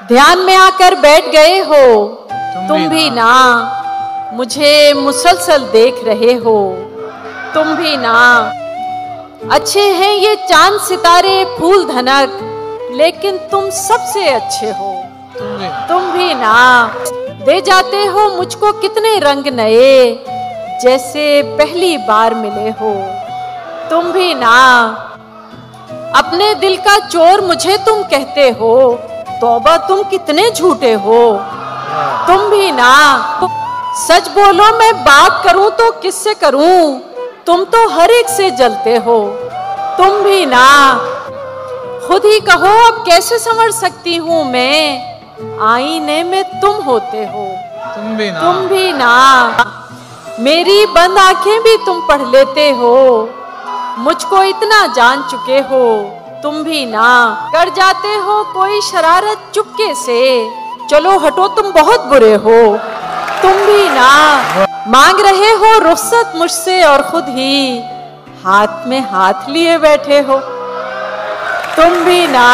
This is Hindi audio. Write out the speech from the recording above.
ध्यान में आकर बैठ गए हो तुम भी ना, मुझे मुसलसल देख रहे हो तुम भी ना। अच्छे हैं ये चांद सितारे फूल धनक, लेकिन तुम सबसे अच्छे हो तुम भी ना। दे जाते हो मुझको कितने रंग नए, जैसे पहली बार मिले हो तुम भी ना। अपने दिल का चोर मुझे तुम कहते हो, तौबा तुम कितने झूठे हो तुम भी ना। सच बोलो मैं बात करूं तो किससे करूं, तुम तो हर एक से जलते हो तुम भी ना। खुद ही कहो अब कैसे समझ सकती हूँ मैं, आईने में तुम होते हो तुम भी ना। मेरी बंद आंखें भी तुम पढ़ लेते हो, मुझको इतना जान चुके हो तुम भी ना। कर जाते हो कोई शरारत चुपके से, चलो हटो तुम बहुत बुरे हो तुम भी ना। मांग रहे हो रुखसत मुझसे और खुद ही हाथ में हाथ लिए बैठे हो तुम भी ना।